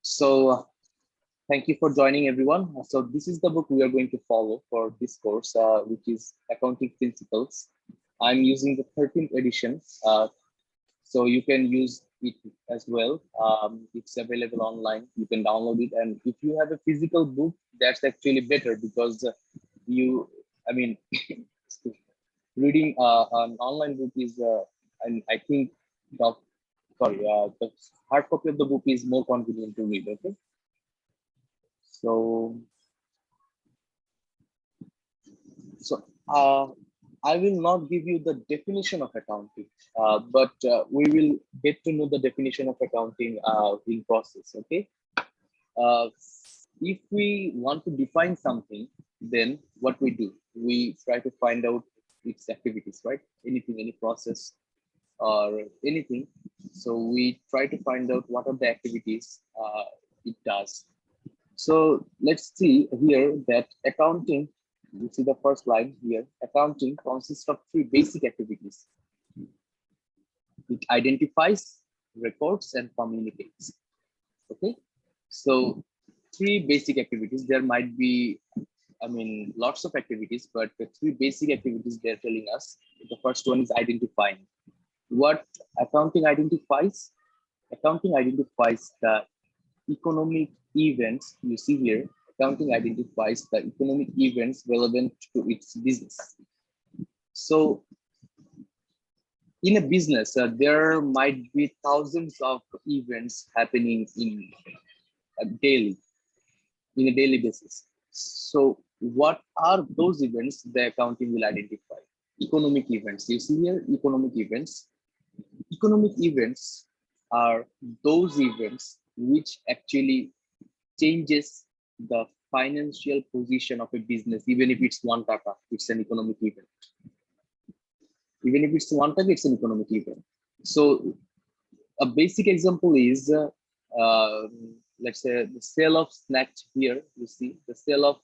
So thank you for joining everyone. So this is the book we are going to follow for this course, which is Accounting Principles. I'm using the 13th edition, so you can use it as well. It's available online. You can download it, and if you have a physical book, that's actually better because you, I mean, reading an online book is, and I think the the hard copy of the book is more convenient to read. Okay. So, so I will not give you the definition of accounting, but we will get to know the definition of accounting in process. Okay. Uh, if we want to define something, then what we do, we try to find out its activities, right? Anything, any process or anything. So we try to find out what are the activities it does. So let's see here that accounting, you see the first line here, accounting consists of three basic activities. It identifies, records, and communicates. Okay, so three basic activities. There might be, lots of activities, but the three basic activities they're telling us. The first one is identifying. What accounting identifies? Accounting identifies the economic events. You see here, accounting identifies the economic events relevant to its business. So in a business, there might be thousands of events happening in a daily basis. So what are those events the accounting will identify? Economic events. You see here, economic events. Economic events are those events which actually changes the financial position of a business. Even if it's one taka, it's an economic event. Even if it's one taka, it's an economic event. So a basic example is, let's say the sale of snacks. Here you see the sale of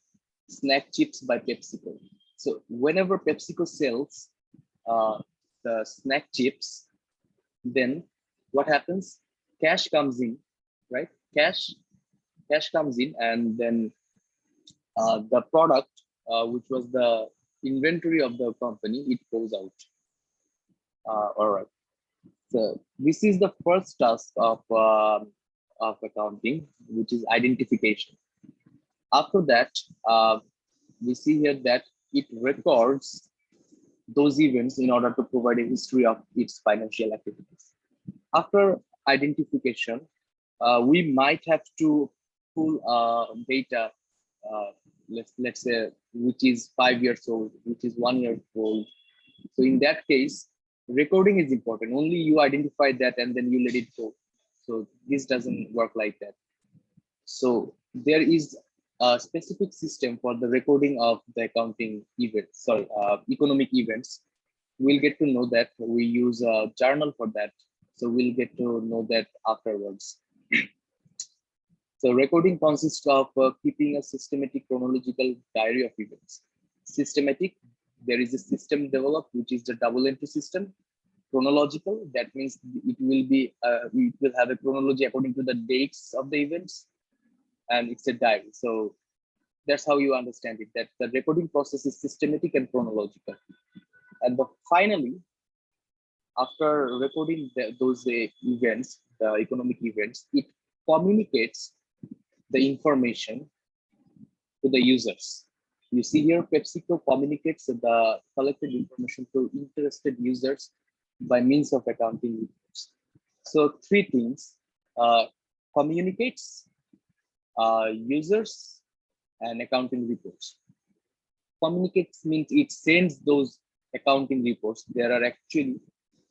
snack chips by PepsiCo. So whenever PepsiCo sells the snack chips, then what happens? Cash comes in, right? Cash comes in, and then the product, which was the inventory of the company, it goes out. All right. So this is the first task of accounting, which is identification. After that, we see here that it records those events in order to provide a history of its financial activities. After identification, we might have to pull data, let's say, which is 5 years old, which is 1 year old. So in that case, recording is important. Only you identify that and then you let it go. So this doesn't work like that. So there is a specific system for the recording of the accounting events, economic events. We'll get to know that. We use a journal for that. So we'll get to know that afterwards. So recording consists of keeping a systematic chronological diary of events. Systematic, there is a system developed, which is the double entry system. Chronological, that means it will have a chronology according to the dates of the events, and it's a diary. So that's how you understand it, that the recording process is systematic and chronological. And finally, after recording those events, the economic events, it communicates the information to the users. You see here, PepsiCo communicates the collected information to interested users by means of accounting reports. So three things: communicates, users, and accounting reports. Communicates means it sends those accounting reports. There are actually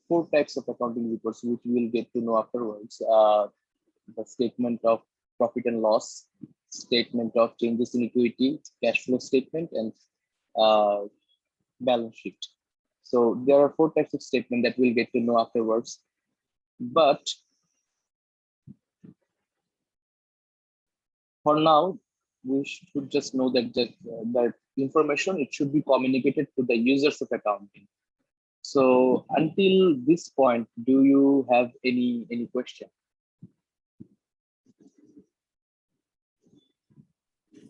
4 types of accounting reports, which we will get to know afterwards. The statement of profit and loss, statement of changes in equity, cash flow statement, and balance sheet. So there are 4 types of statement that we'll get to know afterwards. But for now, we should just know that that information, it should be communicated to the users of accounting. So until this point, do you have any question?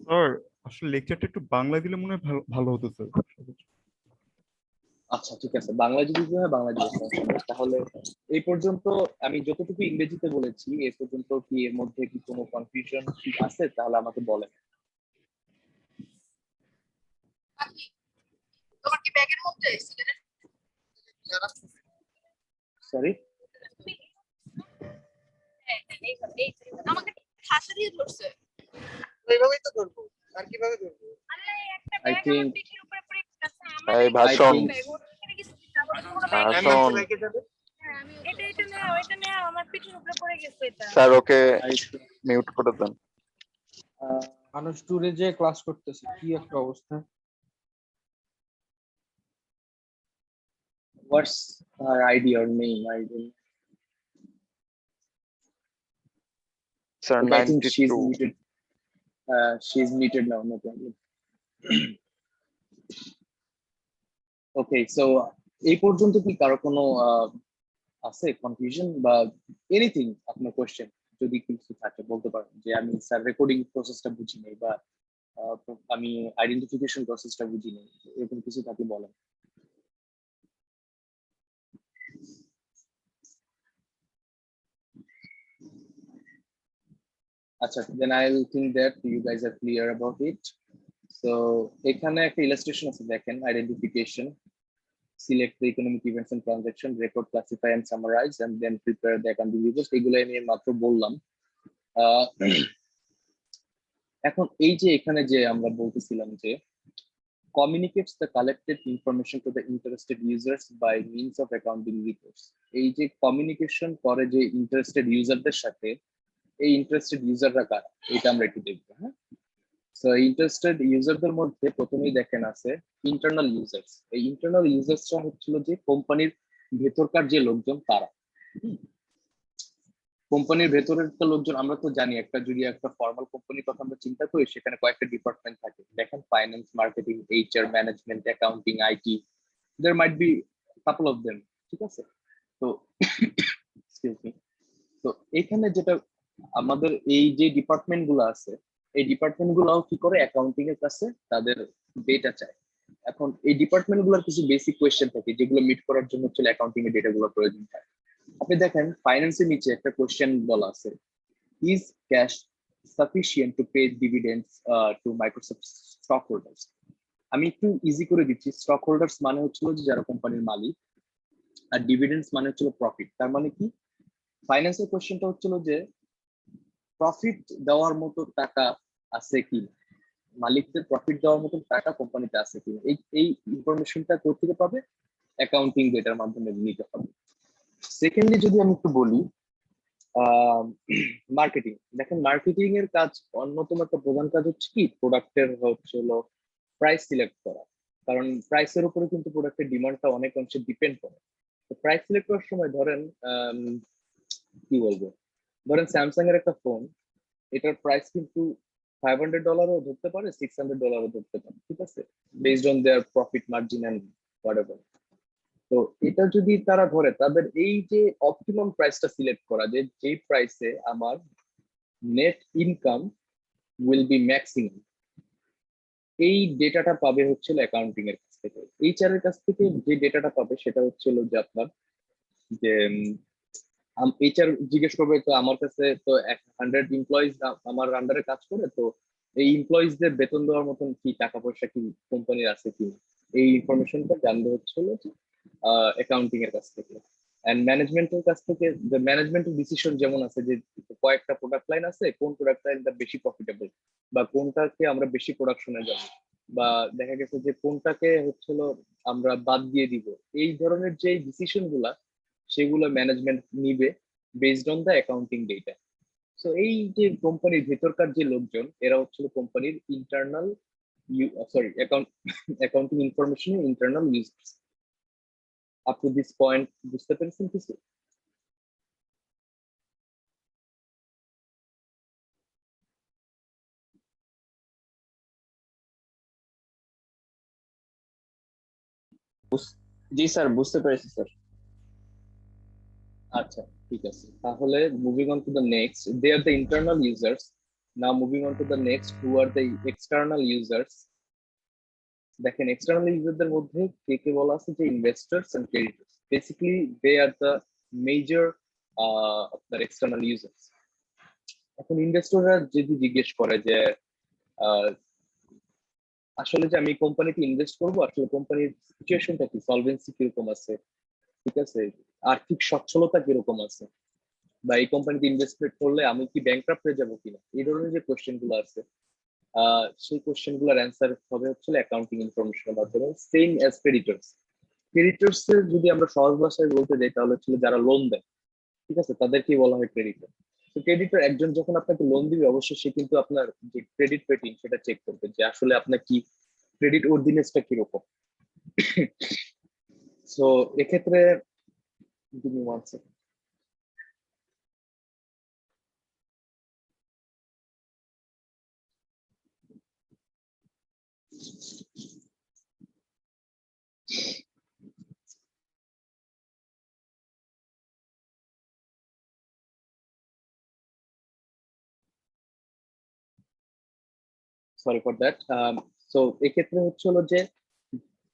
Sir আসলে লেকচারটা একটু বাংলা দিলে মনে হয় ভালো হতো sir. আচ্ছা ঠিক আছে, বাংলা যদি হয় বাংলা দিবো, সমস্যা নেই। তাহলে এই পর্যন্ত আমি যতটুকু ইংরেজিতে বলেছি এই পর্যন্ত কি এর মধ্যে কি কোনো কনফিউশন কি আছে তাহলে আমাকে বলেন। তোমার কি ব্যাগের মধ্যে সরি, আমাকে ঠাসা দিয়ে ধরছে, এইভাবেই তো ধরবো, আর কিভাবে ধরবো? আরে একটা আই ব্যাগ আমার থিংক পিঠের উপরে পড়ে গেছে, আমার এই এই ভাষণ ব্যাগ ওখানে গেছে, কোনো ব্যাগ ভাষণ এটা নাও, এটা নাও, আমার পিঠের উপরে পড়ে গেছে এটা। স্যার ওকে মিউট করে দেন। মানুষ ট্যুরে যে ক্লাস করতেছে, কি একটা অবস্থা। What's her ID or name? I don't, sir I think she's 92 muted. She's muted now, no problem. Okay, so এই পর্যন্ত কি কারো কোনো আছে কনফিউশন বা এনিথিং, আপনার কোশ্চেন যদি কিছু থাকে বলতে পারেন, যে আমি স্যার রেকর্ডিং প্রসেসটা বুঝি নাই বা আমি আইডেন্টিফিকেশন প্রসেসটা বুঝি নাই, এরকম কিছু থাকলে বলেন। আচ্ছা, then I'll think that you guys are clear about it. So এখানে একটা ইলাস্ট্রেশন আছে দেখেন, identification, select the economic events and transaction, record, classify and summarize, and then prepare the accounting reports. এগুলো আমি মাত্র বললাম। এখন এই যে এখানে যে আমরা বলতেছিলাম যে communicates the collected information to the interested users by means of accounting reports, এই যে কমিউনিকেশন করে যে ইন্টারেস্টেড ইউজারদের সাথে, এই ইন্টারেস্টেড ইউজাররা কারা এটা আমরা একটু দেখবো। হ্যাঁ, সো ইন্টারেস্টেড ইউজারদের মধ্যে প্রথমেই দেখেন আছে ইন্টারনাল ইউজার্স। এই ইন্টারনাল ইউজার্সরা হচ্ছিল যে কোম্পানির ভেতরকার যে লোকজন তারা। কোম্পানির ভেতরের একটা লোকজন, আমরা তো জানি একটা যদি একটা ফর্মাল কোম্পানির কথা আমরা চিন্তা করি সেখানে কয়েকটা ডিপার্টমেন্ট থাকে, দেখেন finance, marketing, HR, management, accounting, IT, there might be couple of them, ঠিক আছে? তো এক্সকিউজ মি, তো এখানে যেটা আমাদের এই যে ডিপার্টমেন্ট গুলো আছে, এই ডিপার্টমেন্ট গুলাও কি করে অ্যাকাউন্টিং এর কাছে তাদের ডেটা চায়। এখন এই ডিপার্টমেন্ট গুলোর কিছু বেসিক কোয়েশ্চেন থাকে যেগুলো মিট করার জন্য হচ্ছে অ্যাকাউন্টিং এর ডেটা গুলো প্রয়োজন হয়। আপনি দেখেন ফাইন্যান্সের নিচে একটা কোয়েশ্চেন বলা আছে, is cash sufficient to pay dividends to Microsoft stock holders. আমি একটু ইজি করে দিচ্ছি, স্টক হোল্ডার্স মানে হচ্ছিল যে যারা কোম্পানির মালিক, আর ডিভিডেন্ডস মানে হচ্ছিল প্রফিট। তার মানে কি, ফাইন্যান্সের কোয়েশ্চেনটা হচ্ছিল যে প্রফিট দেওয়ার মতো টাকা আছে কি, মালিকদের প্রফিট দেওয়ার মতো টাকা কোম্পানিতে আছে কিনা, এই ইনফরমেশনটা কোথা পাবে, অ্যাকাউন্টিং ডেটার মাধ্যমে নিতে হবে। সেকেন্ডলি যদি আমি একটু বলি মার্কেটিং, দেখেন মার্কেটিং এর কাজ অন্যতম একটা প্রধান কাজ হচ্ছে কি, প্রোডাক্টের হচ্ছিল প্রাইস সিলেক্ট করা, কারণ প্রাইসের উপরে কিন্তু প্রোডাক্টের ডিমান্ডটা অনেক অংশে ডিপেন্ড করে। তো প্রাইস সিলেক্ট করার সময় ধরেন কি বলবো, ধরেন স্যামসাং এর একটা ফোন, এটার প্রাইস কিন্তু $500 ধরতে পারে, $600 ধরতে পারে, ঠিক আছে, based on their profit margin and whatever. তো এটা যদি তারা ধরে, তাদের এই যে অপটিমাম প্রাইসটা সিলেক্ট করা, যে যে প্রাইসে আমার net income will be maximum, এই ডেটাটা পাবে হচ্ছিল অ্যাকাউন্টিং এর কাছ থেকে। এইচআর এর কাছ থেকে যে ডেটাটা পাবে সেটা হচ্ছিল যে আপনার যে এইচআর জিজ্ঞেস করবে, তো আমার কাছে তো 100 এমপ্লয়িজ আমার আন্ডারে কাজ করে, তো এই এমপ্লয়িজদের বেতন দেওয়ার মতন কি টাকা পয়সা কি কোম্পানির আছে কিনা, এই ইনফরমেশনটা জানতে হচ্ছিল অ্যাকাউন্টিং এর কাছ থেকে। এন্ড ম্যানেজমেন্টের কাছ থেকে ম্যানেজমেন্টের ডিসিশন যেমন আছে যে কয়েকটা প্রোডাক্ট লাইন আছে, কোন প্রোডাক্ট লাইনটা বেশি প্রফিটেবল, বা কোনটাকে আমরা বেশি প্রোডাকশনে যাব, বা দেখা গেছে যে কোনটাকে হচ্ছিল আমরা বাদ দিয়ে দিব, এই ধরনের যে ডিসিশন গুলা সেগুলো ম্যানেজমেন্ট নিবে based on the accounting data. So এই যে কোম্পানির ভেতরকার যে লোকজন, এরা হচ্ছিল কোম্পানির ইন্টারনাল অ্যাকাউন্টিং ইনফরমেশনের internal users. Up to this point বুঝতে পেরেছেন কিছু? জি স্যার, বুঝতে পেরেছি স্যার। আচ্ছা ঠিক আছে, তাহলে moving on to the next, they are the internal users Now moving on to the next, who are the external users. দেখেন এক্সটার্নাল ইউজারদের মধ্যে কে কে বলা আছে যে investors and creditors, basically they are the major আপনার এক্সটার্নাল ইউজার্স। এখন ইনভেস্টররা যদি জিজ্ঞেস করে যে আহ, আসলে যে আমি কোম্পানিতে ইনভেস্ট করবো, আসলে কোম্পানির সিচুয়েশনটা কি, সলভেন্সি কিরকম আছে, ঠিক আছে, আর্থিক সচ্ছলতা কিরকম আছে, বা এই কোম্পানিতে ইনভেস্টমেন্ট করলে আমি কি ব্যাংকরাপ্ট হয়ে যাবো কিনা, এই ধরনের যে কোশ্চেন গুলো আছে, সেই কোশ্চেন গুলোর অ্যান্সার হবে হচ্ছে অ্যাকাউন্টিং ইনফরমেশনের মাধ্যমে, সেম অ্যাজ ক্রেডিটরস। ক্রেডিটরস এর যদি আমরা সহজ ভাষায় বলতে যাই তাহলে হচ্ছে যারা লোন দেয়, ঠিক আছে, তাদেরকেই বলা হয় ক্রেডিটর। তো ক্রেডিটর একজন যখন আপনাকে লোন দিবে, অবশ্যই সে কিন্তু আপনার যে ক্রেডিট রেটিং সেটা চেক করবে যে আসলে আপনার কি ক্রেডিট ওর্দিনেসটা কিরকম। সো এক্ষেত্রে give me one second. Sorry for that. So এক্ষেত্রে হচ্ছে হলো যে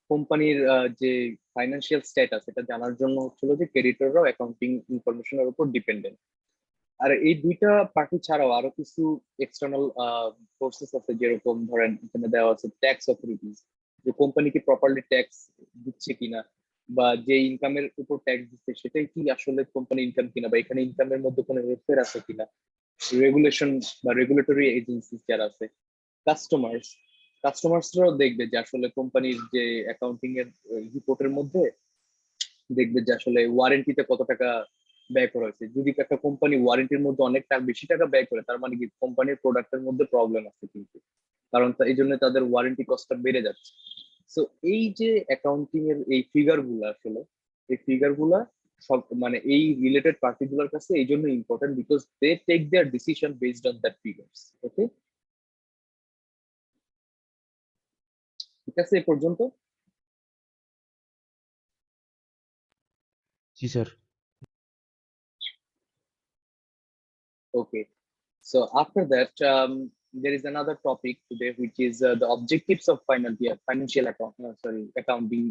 কোম্পানির যে ফাইন্যান্সিয়াল স্ট্যাটাস এটা জানার জন্য হচ্ছে হলো যে ক্রেডিটররাও অ্যাকাউন্টিং ইনফরমেশনের উপর ডিপেন্ডেন্ট। আর এই দুইটা পার্টি ছাড়াও আরো কিছু এক্সটার্নাল সোর্সেস আছে, যেরকম ধরেন এখানে দেওয়া আছে ট্যাক্স অথরিটিস, যে কোম্পানি কি প্রপারলি ট্যাক্স দিচ্ছে কিনা, বা যে ইনকামের উপর ট্যাক্স দিচ্ছে সেটাই কি আসলে কোম্পানি ইনকাম কিনা, বা এখানে ইনকামের মধ্যে কোনো হেরফের আছে কিনা, রেগুলেশন বা রেগুলেটরি এজেন্সিস যারা আছে, কাস্টমার্স, কাস্টমার্সরাও দেখবে যে আসলে কোম্পানির যে অ্যাকাউন্টিং এর রিপোর্টের মধ্যে দেখবে যে আসলে ওয়ারেন্টিতে কত টাকা ব্যয় করা হয়েছে। যদি একটা কোম্পানি ওয়ারেন্টির মধ্যে অনেক টাকা বেশি টাকা ব্যয় করে, তার মানে কি কোম্পানির প্রোডাক্টের মধ্যে প্রবলেম আছে কিন্তু, কারণ এই জন্য তাদের ওয়ারেন্টি কস্টটা বেড়ে যাচ্ছে। সো এই যে অ্যাকাউন্টিং এর এই ফিগার গুলা, আসলে এই ফিগার গুলা সব মানে এই রিলেটেড পার্টিগুলার কাছে এই জন্য important, because they take their decision based on that figures. Okay, ঠিক আছে এ পর্যন্ত? জি sir. Okay. So after that, there is another topic today, which is the objectives of financial account, sorry, accounting.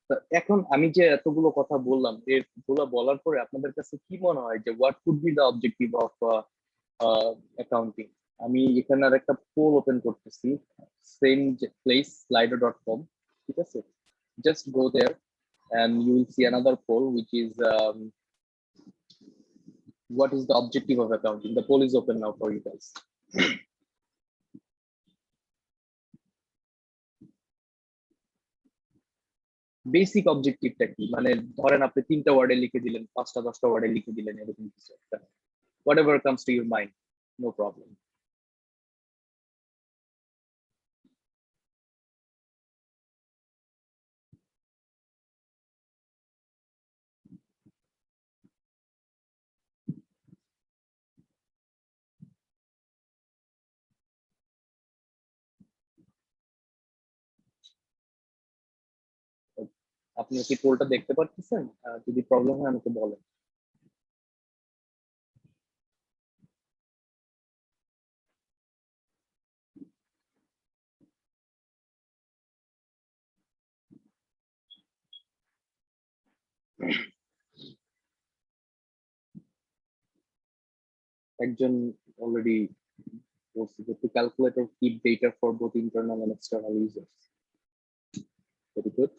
তো এখন আমি যে এতগুলো কথা বললাম, এগুলো বলার পরে আপনাদের কাছে কি মনে হয় যে what could be the objective of accounting? আমি এখানে আর একটা পোল ওপেন করতেছি, সেম প্লেস slido.com, ঠিক আছে, just go there and you will see another poll which is what is the objective of accounting. The poll is open now for you guys. Basic অবজেক্টিভটা কি, মানে ধরেন আপনি 3টা ওয়ার্ডে লিখে দিলেন, 5টা 10টা ওয়ার্ডে লিখে দিলেন, এরকম কিছু একটা, whatever comes to your mind, no problem. আপনি কি পোলটা দেখতে পাচ্ছেন? যদি প্রবলেম হয় আমাকে বলেন। একজন অলরেডি বলছে যে to calculate or keep data for both internal and external users. Very good.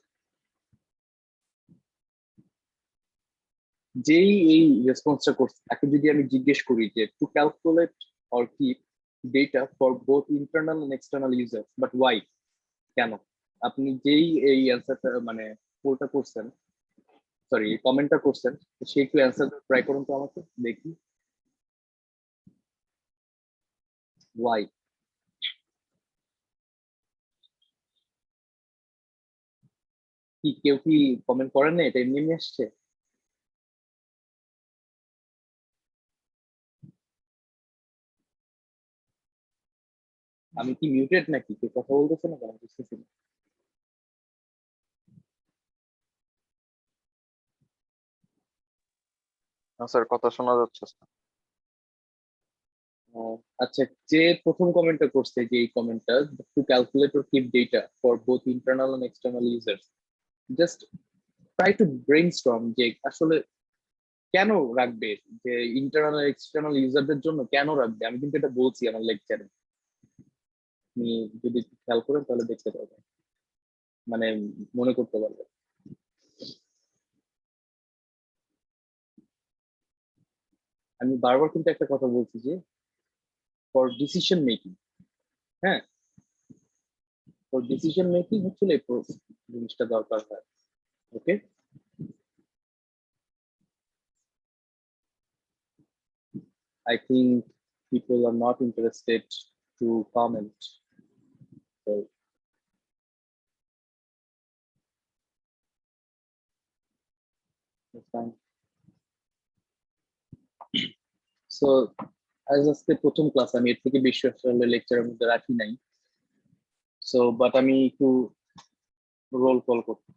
যেই এই রেসপন্সটা করছে তাকে যদি আমি জিজ্ঞেস করি যে to calculate or keep data for both internal and external users, but why, কেন? আপনি যেই এই অ্যান্সারটা মানে পোলটা করছেন, সরি কমেন্টটা করছেন, সে একটু অ্যান্সার ট্রাই করুন তো আমাকে দেখি। ওয়াই? কি কেউ কি কমেন্ট করেন না, এটা এমনি এমনি আসছে? আমি কি মিউটেড নাকি, কেউ কথা বলতেছে না কেন, বুঝতেছি না। স্যার কথা শোনা যাচ্ছে স্যার। আচ্ছা, যে প্রথম কমেন্টটা করছে, যে এই কমেন্টটা, to calculate or keep data for both internal and external users, just try to brainstorm যে আসলে কেন রাখবে, যে ইন্টারনাল আর এক্সটার্নাল ইউজারদের জন্য কেন রাখবে। আমি কিন্তু এটা বলছি আমার লেকচারে, আপনি যদি একটু খেয়াল করেন তাহলে দেখতে পারবেন, মানে মনে করতে পারবেন। আমি বারবার কিন্তু একটা কথা বলছি যে ফর ডিসিশন মেকিং, হ্যাঁ, ফর ডিসিশন মেকিং হচ্ছে এই জিনিসটা দরকার হয়। ওকে, I think people are not interested to comment. So, that's fine. So, as আজকে প্রথম ক্লাস, আমি এর থেকে বেশি আসলে লেকচারের মধ্যে রাখি নাই। সো বাট আমি একটু রোল কল করতে